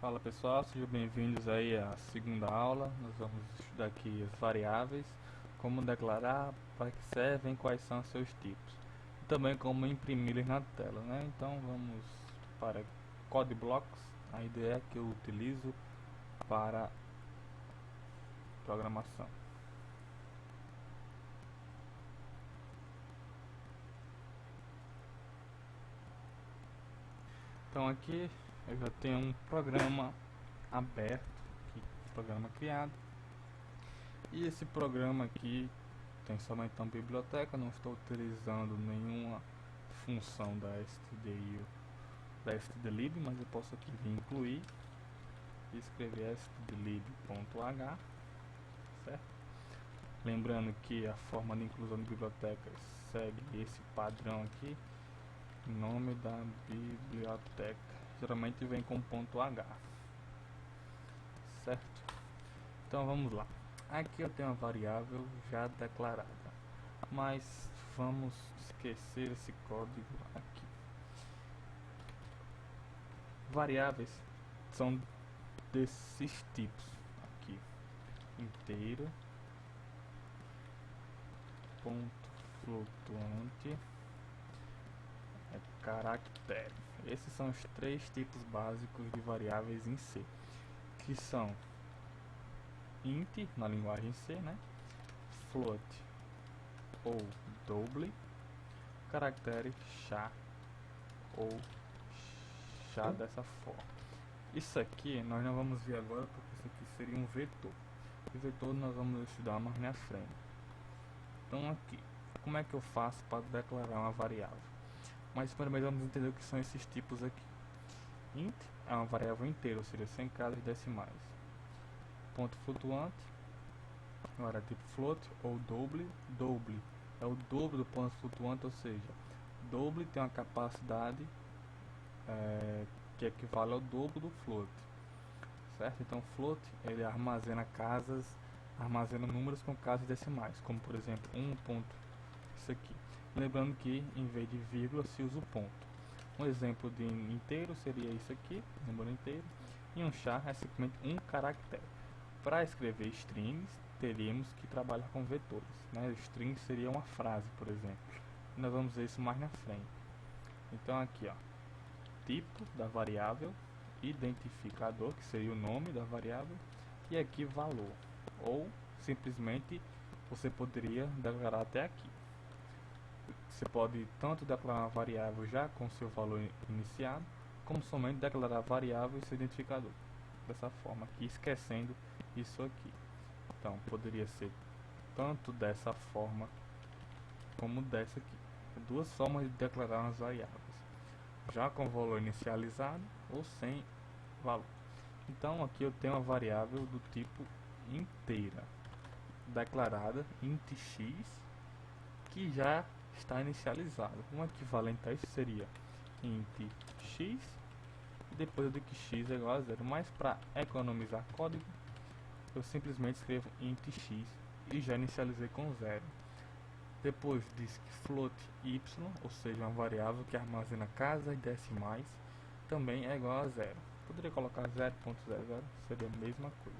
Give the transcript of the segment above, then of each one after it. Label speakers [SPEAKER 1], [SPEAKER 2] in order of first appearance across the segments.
[SPEAKER 1] Fala pessoal, sejam bem-vindos aí à segunda aula. Nós vamos estudar aqui as variáveis, como declarar, para que servem, quais são seus tipos, e também como imprimi-los na tela, né? Então vamos para Code Blocks, a ideia que eu utilizo para programação. Então aqui eu já tenho um programa aberto, um programa criado, e esse programa aqui tem somente uma biblioteca. Não estou utilizando nenhuma função da stdlib, mas eu posso aqui vir incluir e escrever stdlib.h, certo? Lembrando que a forma de inclusão de bibliotecas segue esse padrão aqui. Nome da biblioteca geralmente vem com .h, certo? Então vamos lá. Aqui eu tenho uma variável já declarada, mas vamos esquecer esse código aqui. Variáveis são desses tipos aqui: inteiro, ponto flutuante, caractere. Esses são os três tipos básicos de variáveis em C, que são int na linguagem C, né? Float ou double, caractere char ou char dessa forma. Isso aqui nós não vamos ver agora, porque isso aqui seria um vetor. O vetor nós vamos estudar mais na frente. Então aqui, como é que eu faço para declarar uma variável? Mas primeiro vamos entender o que são esses tipos aqui. Int é uma variável inteira, ou seja, sem casas decimais. Ponto flutuante, agora tipo float ou double. Double é o dobro do ponto flutuante, ou seja, double tem uma capacidade que equivale ao dobro do float, certo? Então float ele armazena números com casas decimais, como por exemplo 1 ponto, isso aqui. Lembrando que em vez de vírgula se usa o ponto. Um exemplo de inteiro seria isso aqui, número inteiro, e um char é simplesmente um caractere. Para escrever strings, teríamos que trabalhar com vetores, né? String seria uma frase, por exemplo. Nós vamos ver isso mais na frente. Então aqui, ó, tipo da variável, identificador, que seria o nome da variável, e aqui valor, ou simplesmente você poderia declarar até aqui. Você pode tanto declarar uma variável já com seu valor iniciado, como somente declarar a variável e seu identificador, dessa forma aqui, esquecendo isso aqui. Então poderia ser tanto dessa forma como dessa aqui. Duas formas de declarar umas variáveis, já com valor inicializado ou sem valor. Então aqui eu tenho uma variável do tipo inteira, declarada int x, que já está inicializado. Um equivalente a isso seria int x, e depois eu digo que x é igual a 0, mas para economizar código eu simplesmente escrevo int x e já inicializei com 0. Depois diz que float y, ou seja, uma variável que armazena casas decimais, também é igual a 0. Poderia colocar 0.00, seria a mesma coisa,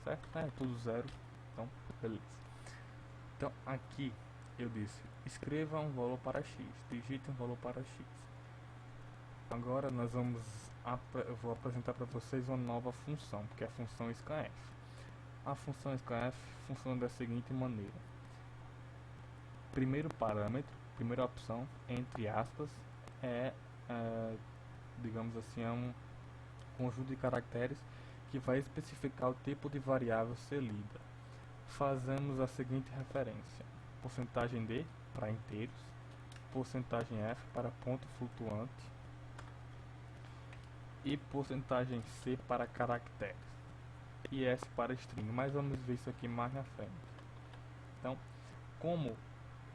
[SPEAKER 1] certo? É tudo 0, então beleza. Então aqui eu disse, escreva um valor para x, digite um valor para x. Agora eu vou apresentar para vocês uma nova função, que é a função scanf. A função scanf funciona da seguinte maneira: primeiro parâmetro, primeira opção, entre aspas, digamos assim, é um conjunto de caracteres que vai especificar o tipo de variável a ser lida. Fazemos a seguinte referência: porcentagem D para inteiros, porcentagem F para ponto flutuante e porcentagem C para caracteres e S para string. Mas vamos ver isso aqui mais na frente. Então, como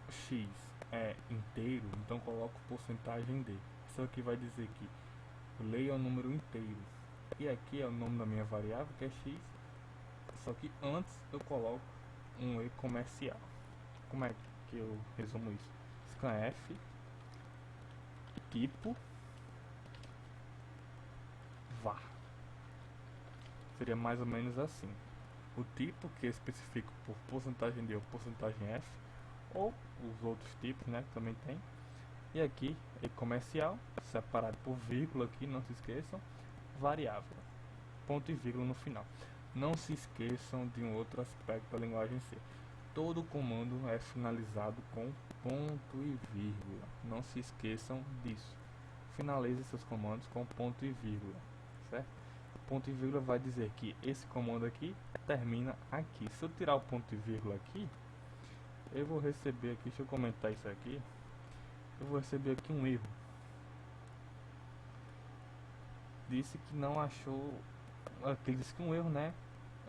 [SPEAKER 1] x é inteiro, então coloco porcentagem D. Isso aqui vai dizer que leia o número inteiro, e aqui é o nome da minha variável, que é x, só que antes eu coloco um E comercial. Como é que eu resumo isso? Scanf tipo var. seria mais ou menos assim. O tipo, que eu especifico por porcentagem D ou porcentagem F, ou os outros tipos, né, que também tem. E aqui, e comercial, separado por vírgula aqui, não se esqueçam, variável, ponto e vírgula no final. Não se esqueçam de um outro aspecto da linguagem C. Todo comando é finalizado com ponto e vírgula. Não se esqueçam disso. Finalize seus comandos com ponto e vírgula, certo? Ponto e vírgula vai dizer que esse comando aqui termina aqui. Se eu tirar o ponto e vírgula aqui, eu vou receber aqui, deixa eu comentar isso aqui, eu vou receber aqui um erro. Disse que não achou, aqui disse que um erro, né,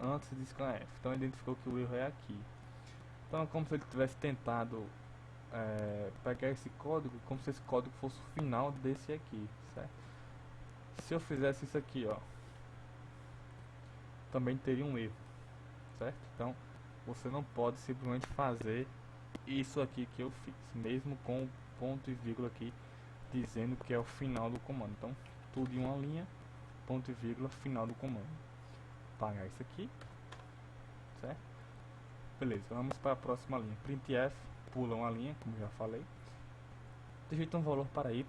[SPEAKER 1] antes de scanf, então identificou que o erro é aqui. Então é como se ele tivesse tentado pegar esse código, como se esse código fosse o final desse aqui, certo? Se eu fizesse isso aqui, ó, também teria um erro, certo? Então você não pode simplesmente fazer isso aqui que eu fiz, mesmo com o ponto e vírgula aqui dizendo que é o final do comando. Então tudo em uma linha, ponto e vírgula, final do comando. Apagar isso aqui, certo? Beleza, vamos para a próxima linha. Printf, pula uma linha, como já falei, digita um valor para y,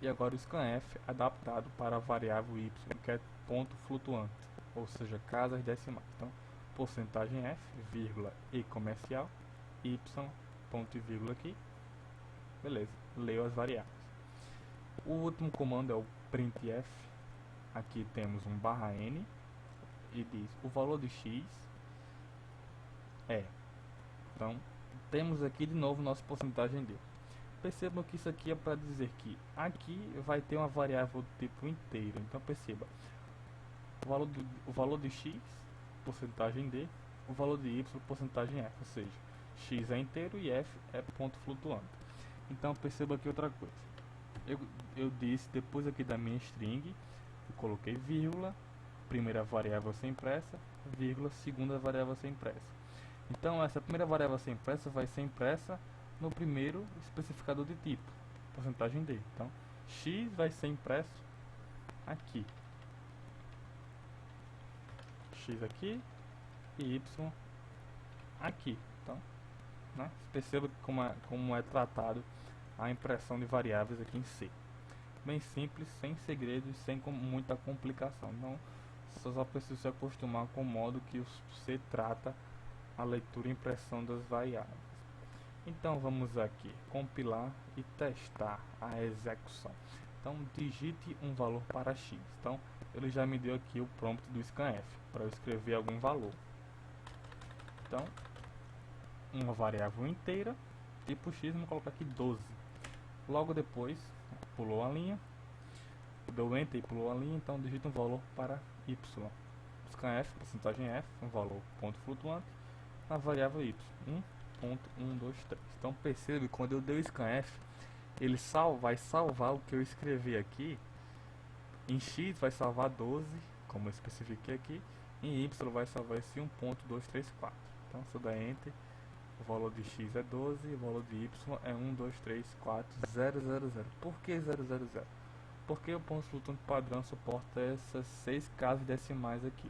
[SPEAKER 1] e agora o scanf adaptado para a variável y, que é ponto flutuante, ou seja, casas decimais. Então, porcentagem f, vírgula, e comercial, y, ponto e vírgula aqui, beleza, leu as variáveis. O último comando é o printf, aqui temos um /n, e diz o valor de x é. Então, temos aqui de novo nossa porcentagem D. Percebam que isso aqui é para dizer que aqui vai ter uma variável do tipo inteiro. Então, perceba, o valor de x, porcentagem D, o valor de y, porcentagem F, ou seja, x é inteiro e F é ponto flutuante. Então, perceba aqui outra coisa. Eu disse, depois aqui da minha string, eu coloquei vírgula, primeira variável a ser impressa, vírgula, segunda variável a ser impressa. Então essa primeira variável a ser impressa vai ser impressa no primeiro especificador de tipo, porcentagem D. Então x vai ser impresso aqui, x aqui e y aqui. Então, né, perceba como é tratado a impressão de variáveis aqui em C. Bem simples, sem segredos, sem muita complicação. Então só precisa se acostumar com o modo que o C trata a leitura e impressão das variáveis. Então vamos aqui compilar e testar a execução. Então digite um valor para x. Então ele já me deu aqui o prompt do scanf para eu escrever algum valor. Então uma variável inteira tipo x, vamos colocar aqui 12. Logo depois pulou a linha, deu enter e pulou a linha, então digita um valor para y. Scanf, porcentagem f, um valor ponto flutuante, a variável y, 1.123. Então perceba que quando eu dei o scanf, ele vai salvar o que eu escrevi aqui. Em x vai salvar 12, como eu especifiquei aqui. Em y vai salvar esse 1.234. Então se eu der enter, o valor de x é 12 e o valor de y é 1234000. Por que 000? Porque o ponto flutuante padrão suporta essas 6 casas decimais aqui.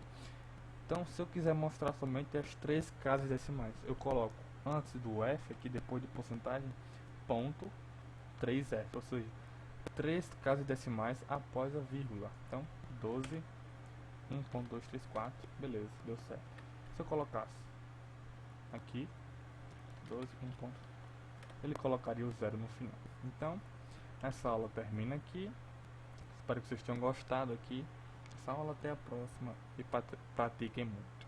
[SPEAKER 1] Então, se eu quiser mostrar somente as 3 casas decimais, eu coloco antes do F, aqui depois de porcentagem, ponto 3F, ou seja, 3 casas decimais após a vírgula. Então, 12, 1.234, beleza, deu certo. Se eu colocasse aqui, 12, 1. Ele colocaria o 0 no final. Então, essa aula termina aqui. Espero que vocês tenham gostado aqui. Essa aula, até a próxima e pratiquem muito.